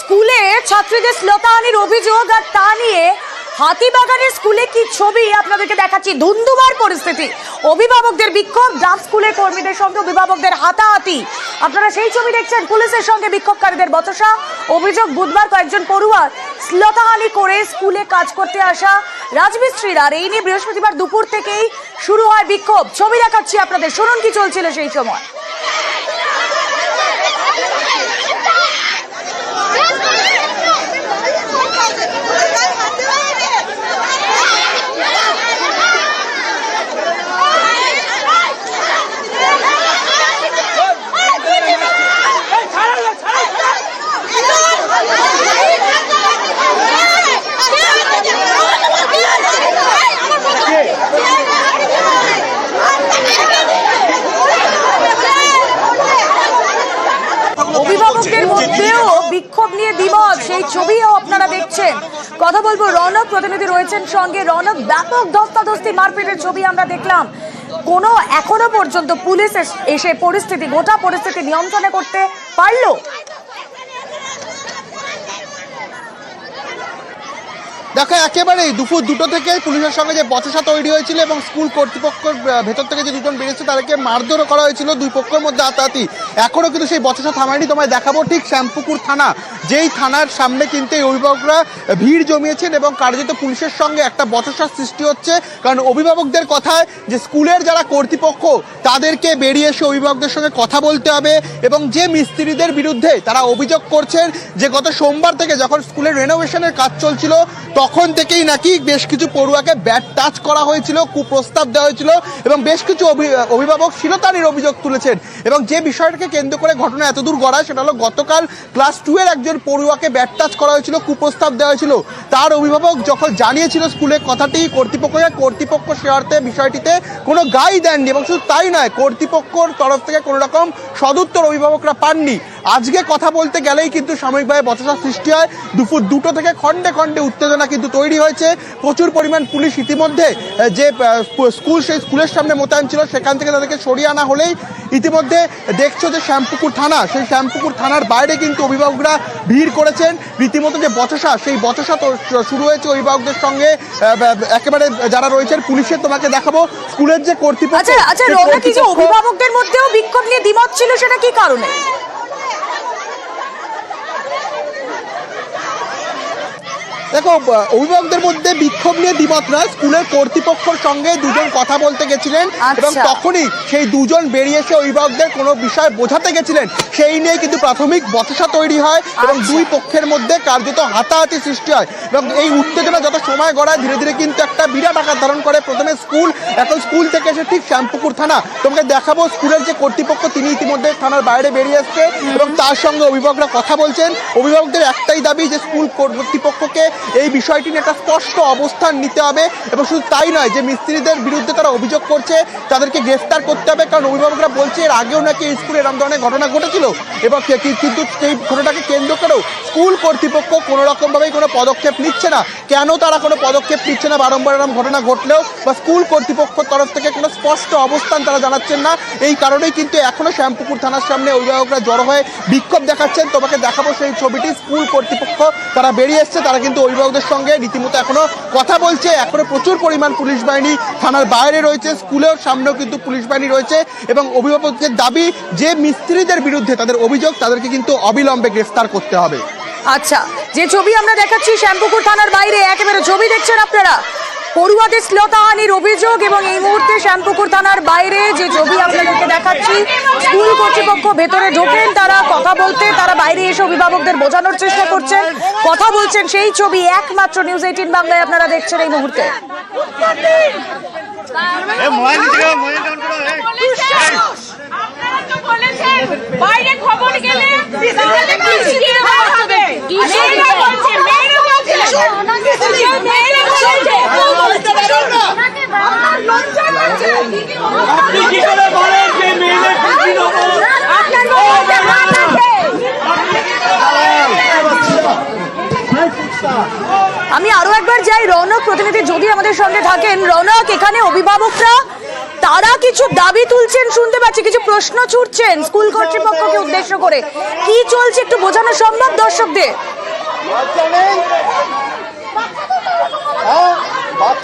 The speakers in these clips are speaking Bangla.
স্কুলে ছাত্রীদের শ্লীলতাহানির অভিযোগ আর তা নিয়ে হাতিবাগানের স্কুলে কি ছবি আপনাদেরকে দেখাচ্ছি। ধুন্ধুমার পরিস্থিতি, অভিভাবকদের বিক্ষোভ, ডাব স্কুলের কর্মীদের সঙ্গে অভিভাবকদের হাতাহাতি। আপনারা সেই ছবি দেখছেন। পুলিশের সঙ্গে বিক্ষোভকারীদের বচসা। অভিযোগ, বুধবার কয়েকজন পড়ুয়া শ্লীলতাহানি করে স্কুলে কাজ করতে আসা রাজমিস্ত্রিরা। আর এই নিয়ে বৃহস্পতিবার দুপুর থেকেই শুরু হয় বিক্ষোভ। ছবি দেখাচ্ছি আপনাদের, শুনুন কি চলছিল সেই সময়। অভিভাবকদের মধ্যেও বিক্ষোভ নিয়ে দ্বিমত, সেই ছবিও আপনারা দেখছেন। কথা বলবো, রৌনক প্রতিনিধি রয়েছেন সঙ্গে। রৌনক, ব্যাপক ধস্তাধস্তি, মারপিটের ছবি আমরা দেখলাম। কোনো এখনো পর্যন্ত পুলিশ এসে গোটা পরিস্থিতি নিয়ন্ত্রণে করতে পারলো? দেখো, একেবারেই দুপুর দুটো থেকে পুলিশের সঙ্গে যে বচসা তৈরি হয়েছিল এবং স্কুল কর্তৃপক্ষের ভেতর থেকে যে দুজন বেরিয়েছে তাদেরকে মারধরও করা হয়েছিল, দুই পক্ষের মধ্যে হাতাহাতি। এখনও কিন্তু সেই বচসা থামায়নি। তোমায় দেখাবো ঠিক শ্যামপুকুর থানা, যেই থানার সামনে কিন্তু এই অভিভাবকরা ভিড় জমিয়েছেন এবং কার্যত পুলিশের সঙ্গে একটা বচসার সৃষ্টি হচ্ছে। কারণ অভিভাবকদের কথায় যে স্কুলের যারা কর্তৃপক্ষ তাদেরকে বেরিয়ে এসে অভিভাবকদের সঙ্গে কথা বলতে হবে এবং যে মিস্ত্রিদের বিরুদ্ধে তারা অভিযোগ করছেন যে গত সোমবার থেকে যখন স্কুলের রেনোভেশনের কাজ চলছিল তখন থেকেই নাকি বেশ কিছু পড়ুয়াকে ব্যাড টাচ করা হয়েছিল, কুপ্রস্তাব দেওয়া হয়েছিল এবং বেশ কিছু অভিভাবক শ্লীলতাহানির অভিযোগ তুলেছেন। এবং যে বিষয়টাকে কেন্দ্র করে ঘটনা এতদূর গড়ায় সেটা হলো গতকাল ক্লাস 2 এর একজন পড়ুয়াকে ব্যাড টাচ করা হয়েছিল, কুপ্রস্তাব দেওয়া হয়েছিল। তার অভিভাবক যখন জানিয়েছিল স্কুলের কথাটি কর্তৃপক্ষ সে অর্থে বিষয়টিতে কোনো গাই দেননি এবং শুধু তাই নয়, কর্তৃপক্ষর তরফ থেকে কোনো রকম সদুত্তর অভিভাবকরা পাননি। আজকে কথা বলতে গেলেই কিন্তু সাময়িকভাবে বচসার সৃষ্টি হয়। দুপুর দুটো থেকে খণ্ডে খণ্ডে উত্তেজনা কিন্তু তৈরি হয়েছে। প্রচুর পরিমাণ পুলিশ ইতিমধ্যে যে সেই স্কুলের সামনে মোতায়েন ছিল সেখান থেকে তাদেরকে সরিয়ে আনা হলেই ইতিমধ্যে দেখছো যে শ্যামপুকুর থানা, সেই শ্যামপুকুর থানার বাইরে কিন্তু অভিভাবকরা ভিড় করেছেন। রীতিমতো যে বচসা, সেই বচসা তো শুরু হয়েছে অভিভাবকদের সঙ্গে। একেবারে যারা রয়েছেন পুলিশের, তোমাকে দেখাবো স্কুলের যে কর্তৃপক্ষ। আচ্ছা রৌনক, কি যে অভিভাবকদের মধ্যেও বিক্ষোভ নিয়ে দ্বিমত ছিল, সেটা কি কারণে? দেখো, অভিভাবকদের মধ্যে বিক্ষোভ নিয়ে দ্বিমত নয়, স্কুলের কর্তৃপক্ষের সঙ্গে দুজন কথা বলতে গেছিলেন এবং তখনই সেই দুজন বেরিয়ে এসে অভিভাবকদের কোনো বিষয় বোঝাতে গেছিলেন। সেই নিয়ে কিন্তু প্রাথমিক বচসা তৈরি হয় এবং দুই পক্ষের মধ্যে কার্যত হাতাহাতি সৃষ্টি হয় এবং এই উত্তেজনা যত সময় গড়ায় ধীরে ধীরে কিন্তু একটা বিরাট আকার ধারণ করে। প্রথমে স্কুল, এখন স্কুল থেকে এসে ঠিক শ্যামপুকুর থানা। তোমাকে দেখাবো স্কুলের যে কর্তৃপক্ষ তিনি ইতিমধ্যে থানার বাইরে বেরিয়ে আসছে এবং তার সঙ্গে অভিভাবকরা কথা বলছেন। অভিভাবকদের একটাই দাবি যে স্কুল কর্তৃপক্ষকে এই বিষয়টি নিয়ে একটা স্পষ্ট অবস্থান নিতে হবে এবং শুধু তাই নয়, যে মিস্ত্রিদের বিরুদ্ধে তারা অভিযোগ করছে তাদেরকে গ্রেফতার করতে হবে। কারণ অভিভাবকরা বলছে এর আগেও নাকি এই স্কুলে এরকম ধরনের ঘটনা ঘটেছিল এবং কিন্তু সেই ঘটনাটাকে কেন্দ্র করেও স্কুল কর্তৃপক্ষ কোনো রকমভাবেই কোনো পদক্ষেপ নিচ্ছে না। কেন তারা কোনো পদক্ষেপ নিচ্ছে না বারংবার এরকম ঘটনা ঘটলেও, বা স্কুল কর্তৃপক্ষের তরফ থেকে কোনো স্পষ্ট অবস্থান তারা জানাচ্ছেন না, এই কারণেই কিন্তু এখনও শ্যামপুকুর থানার সামনে অভিভাবকরা জড়ো হয়ে বিক্ষোভ দেখাচ্ছেন। তোমাকে দেখাবো সেই ছবিটি। স্কুল কর্তৃপক্ষ তারা বেরিয়ে এসছে, তারা কিন্তু অভিভাবকদের সঙ্গে রীতিমতো এখনো কথা বলছে। এখনো প্রচুর পরিমাণ পুলিশ বাহিনী থানার বাইরে রয়েছে, স্কুলের সামনেও কিন্তু পুলিশ বাহিনী রয়েছে এবং অভিভাবকদের দাবি যে মিস্ত্রিদের বিরুদ্ধে তাদের অভিযোগ তাদেরকে কিন্তু অবিলম্বে গ্রেফতার করতে হবে। আচ্ছা, যে ছবি আমরা দেখাচ্ছি শ্যামপুকুর থানার বাইরে, একেবারে ছবি দেখছেন আপনারা, পড়ুয়াদের শ্লীলতাহানির অভিযোগ এবং এই মুহূর্তে শ্যামপুকুর থানার বাইরে যে ছবি আপনাদেরকে দেখাচ্ছি, স্কুল কর্তৃপক্ষ ভেতরে ঢোকেন তারা কথা বলতে, তারা বাইরে এসে অভিভাবকদের বোঝানোর চেষ্টা করছেন, কথা বলছেন। সেই ছবি একমাত্র নিউজ 18 বাংলায় আপনারা দেখছেন এই মুহূর্তে। বাইরে খবর গেলে আমি আরো একবার যাই, রৌনক প্রতিনিধি যদি আমাদের সঙ্গে থাকেন। রৌনক, এখানে অভিভাবকরা তারা কিছু দাবি তুলছেন শুনতে পাচ্ছি, কিছু প্রশ্ন ছুটছেন স্কুল কর্তৃপক্ষকে উদ্দেশ্য করে, কি চলছে একটু বোঝানো সম্ভব দর্শকদের?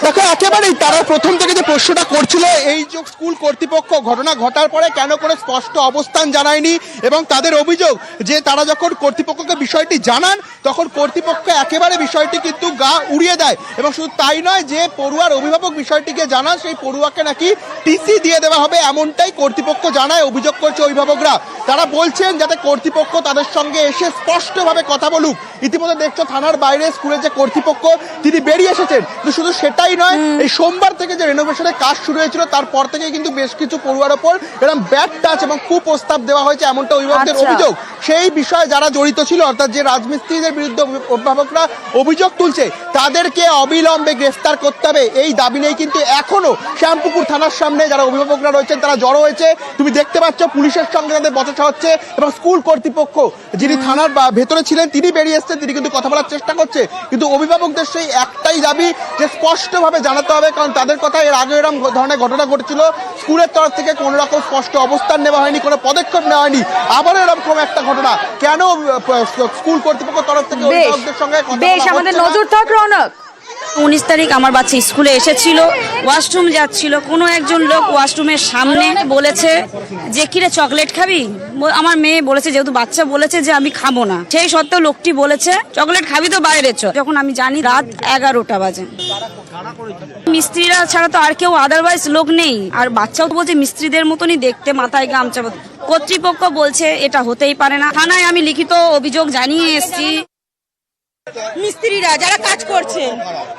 দেখো একেবারেই তারা প্রথম থেকে যে প্রশ্নটা করছিল এই যে স্কুল কর্তৃপক্ষ ঘটনা ঘটার পরে কেন করে স্পষ্ট অবস্থান জানায়নি, এবং তাদের অভিযোগ যে তারা যখন কর্তৃপক্ষকে বিষয়টি জানান তখন কর্তৃপক্ষ একেবারে বিষয়টি কিন্তু গা উড়িয়ে দেয়, এবং শুধু তাই নয় যে পড়ুয়ার অভিভাবক বিষয়টিকে জানান সেই পড়ুয়াকে নাকি টিসি দিয়ে দেওয়া হবে এমনটাই কর্তৃপক্ষ জানায়। অভিযোগ করছে অভিভাবকরা, তারা বলছেন যাতে কর্তৃপক্ষ তাদের সঙ্গে এসে স্পষ্টভাবে কথা বলুক। ইতিমধ্যে দেখছো থানার বাইরে স্কুলের যে কর্তৃপক্ষ তিনি বেরিয়ে এসেছেন, কিন্তু শুধু সেটাই নয়, এই সোমবার থেকে যে রেনোভেশনের কাজ শুরু হয়েছিল তারপর থেকে কিন্তু বেশ কিছু পড়ুয়ার ওপর এরকম ব্যাড টাচ এবং কুপ্রস্তাব দেওয়া হয়েছে এমনটা অভিভাবকদের অভিযোগ। সেই বিষয়ে যারা জড়িত ছিল অর্থাৎ যে রাজমিস্ত্রিদের বিরুদ্ধে অভিভাবকরা অভিযোগ তুলছে তাদেরকে অবিলম্বে গ্রেফতার করতে হবে, এই দাবি নেই কিন্তু এখনো শ্যামপুকুর থানার সামনে যারা অভিভাবকরা রয়েছেন তারা জড়ো হয়েছে। তুমি দেখতে পাচ্ছ পুলিশের সঙ্গে তাদের বচসা হচ্ছে, এবং স্কুল কর্তৃপক্ষ যিনি থানার ভেতরে ছিলেন তিনি বেরিয়ে এসছেন, তিনি কিন্তু কথা বলার চেষ্টা করছে, কিন্তু অভিভাবকদের সেই একটাই দাবি যে স্পষ্টভাবে জানাতে হবে, কারণ তাদের কথা এর আগে এরকম ধরনের ঘটনা ঘটেছিল, স্কুলের তরফ থেকে কোনো রকম স্পষ্ট অবস্থান নেওয়া হয়নি, কোনো পদক্ষেপ নেওয়া হয়নি, আবারও এরকম একটা ঘটনা কেন স্কুল কর্তৃপক্ষের তরফ থেকে অভিভাবকদের সঙ্গে কথা বেশ আমাদের নজর থাক রৌনক। 19 তারিখ আমার বাচ্চা স্কুলে এসেছিল, ওয়াশরুম যাচ্ছিল, কোনো একজন লোক ওয়াশরুমের সামনে বলেছে যে কিরে চকলেট খাবি, আমার মেয়ে বলেছে যেহেতু বাচ্চা বলেছে যে আমি খাবো না, সেই সত্ত্বেও লোকটি বলেছে চকলেট খাবি তো বাইরে চ। যখন আমি জানি রাত 11টা বাজে, মিস্ত্রিরা ছাড়া তো আর কেউ আদারওয়াইজ লোক নেই, আর বাচ্চাও তো বলছে মিস্ত্রিদের মতনই দেখতে, মাথায় গামছা। কর্তৃপক্ষ বলছে এটা হতেই পারে না। থানায় আমি লিখিত অভিযোগ জানিয়ে এসেছি। মিস্ত্রিরা যারা কাজ করছে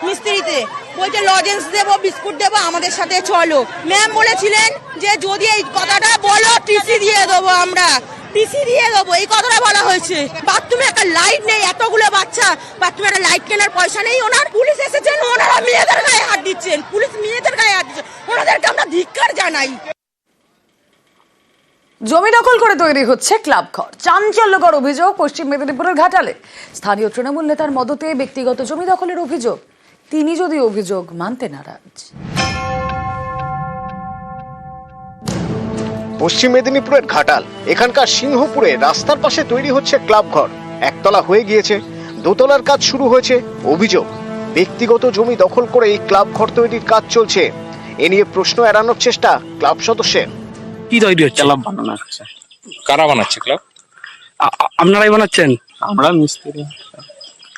মিস্ত্রিতে বলছে লজেন্স দেবো, বিস্কুট দেবো, আমাদের সাথে চলো। ম্যাম বলেছিলেন যে যদি এই কথাটা বলো টিসি দিয়ে দেবো, আমরা টিসি দিয়ে দেবো, এই কথাটা বলা হয়েছে। বাথরুমে একটা লাইট নেই, এতগুলো বাচ্চা, বাথরুমে একটা লাইট কেনার পয়সা নেই ওনার। পুলিশ এসেছেন, ওনারা মেয়েদের গায়ে হাত দিচ্ছেন, পুলিশ মেয়েদের গায়ে হাত দিচ্ছেন, ওনাদেরকে আমরা ধিক্কার জানাই। জমি দখল করে তৈরি হচ্ছে ক্লাব ঘর, চাঞ্চল্যকর অভিযোগ পশ্চিম মেদিনীপুরের ঘাটালে। স্থানীয় তৃণমূল নেতার মদতে ব্যক্তিগত জমি দখলের অভিযোগ, তিনি যদি অভিযোগ মানতে নারাজ। পশ্চিম মেদিনীপুরের ঘাটাল, এখানকার সিংহপুরে রাস্তার পাশে তৈরি হচ্ছে ক্লাব ঘর। একতলা হয়ে গিয়েছে, দোতলার কাজ শুরু হয়েছে। অভিযোগ ব্যক্তিগত জমি দখল করে এই ক্লাব ঘর তৈরির কাজ চলছে। এ নিয়ে প্রশ্ন এড়ানোর চেষ্টা ক্লাব সদস্যের। কি তৈরি হচ্ছে? ক্লাব বানানো হচ্ছে। কারা বানাচ্ছে ক্লাব? আপনারাই বানাচ্ছেন? আমরা মিস্ত্রি।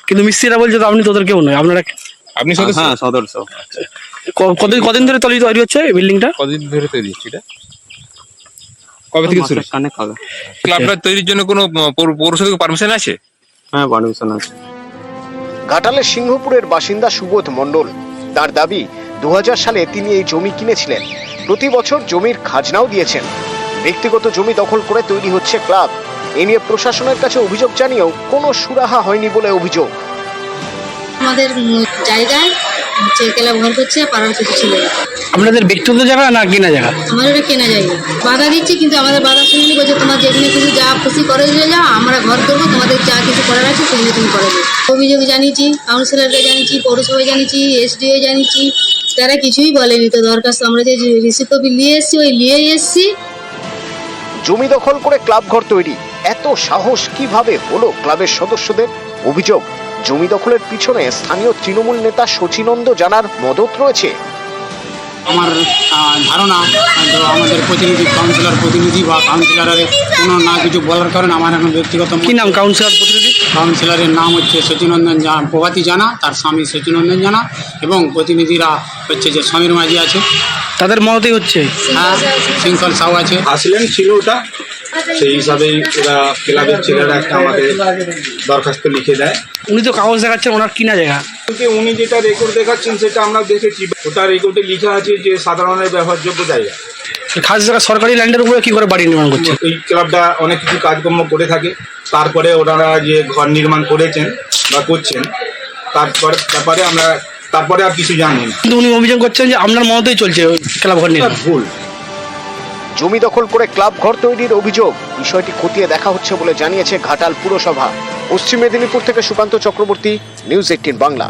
কিন্তু মিস্ত্রিরা বলছে তো আপনি তোদের কেউ নয়, আপনারা। আপনি সদস্য? হ্যাঁ সদস্য। কদিন ধরে তৈরি হচ্ছে এই বিল্ডিংটা? কদিন ধরে তৈরি হচ্ছে এটা? কবে থেকে শুরু? ক্লাবটা তৈরির জন্য কোনো পৌরসভা থেকে পারমিশন আছে? হ্যাঁ পারমিশন আছে। ঘাটালের সিংহপুরের বাসিন্দা সুবোধ মণ্ডল, তার দাবি 2000 সালে তিনি এই জমি কিনেছিলেন, প্রতি বছর জমির খাজনাও দিয়েছেন। ব্যক্তিগত জমি দখল করে তৈরি হচ্ছে ক্লাব। এ নিয়ে প্রশাসনের কাছে অভিযোগ জানিয়েও কোনো সুরাহা হয়নি বলে অভিযোগ। আমাদের জায়গায় ক্লাব ঘর করছে পাড়ার কিছু ছিল। আপনাদের ব্যক্তিগত জায়গা না কেনা জায়গা? আমাদের এটা কেনা জায়গা, বাধা দিচ্ছে, কিন্তু আমাদের বাধা শুনিনি, বলছে তোমার যেখানে কিছু যা খুশি করে দিয়ে যাও, আমরা ঘর করবো, তোমাদের যা কিছু করার আছে সেগুলো তুমি করে দেবে। অভিযোগ জানিয়েছি, কাউন্সিলরকে জানিয়েছি, পৌরসভায় জানিয়েছি, এসডিও জানিয়েছি, তারা কিছুই বলেনি। তো দরখাস্ত আমরা যে রিসিভ কপি নিয়ে এসেছি, ওই নিয়েই এসেছি। জমি দখল করে ক্লাব ঘর তৈরি, এত সাহস কিভাবে হলো ক্লাবের সদস্যদের? অভিযোগ জমি দখলের পিছনে স্থানীয় তৃণমূল নেতা শচীনন্দ জানার মদত রয়েছে। আমার ধারণা আমাদের প্রতিনিধি কাউন্সিলর প্রতিনিধি বা কাউন্সিলরের কোনো না কিছু বলার কারণে আমার এখন ব্যক্তিগত। কি নাম কাউন্সিলর প্রতিনিধি? কাউন্সিলরের নাম হচ্ছে শচীনন্দন প্রভাতী জানা, তার স্বামী শচীনন্দন জানা, এবং প্রতিনিধিরা হচ্ছে যে সমীর মাঝি আছে, তাদের মদতেই হচ্ছে। হ্যাঁ শৃঙ্খল সাউ আছে। আসলেন ছিল ওটা, সেই হিসাবেই ওরা ক্লাবের ছেলেরা একটা আমাদের দরখাস্ত লিখে দেয়। উনি তো কাগজ দেখাচ্ছেন ওনার কিনা জায়গা, কিন্তু উনি যেটা রেকর্ড দেখাচ্ছেন সেটা আমরা দেখেছি, ওটা রেকর্ডে লেখা আছে যে সাধারণের ব্যবহারযোগ্য জায়গা। খাস জায়গা সরকারি ল্যান্ডের উপরে কি করে বাড়ি নির্মাণ করছে? এই ক্লাবটা অনেক কিছু কাজকর্ম করে থাকে, তারপরে ওনারা যে ঘর নির্মাণ করেছেন বা করছেন তারপরে আমরা তারপরে আর কিছু জানি না। কিন্তু উনি অভিযোগ করছেন যে আপনার মদতেই চলছে ক্লাব ঘর নির্মাণ। ভুল। জমি দখল করে ক্লাব ঘর তৈরির অভিযোগ, বিষয়টি খতিয়ে দেখা হচ্ছে বলে জানিয়েছে ঘাটাল পুরসভা। পশ্চিম মেদিনীপুর থেকে সুকান্ত চক্রবর্তী, নিউজ 18 বাংলা।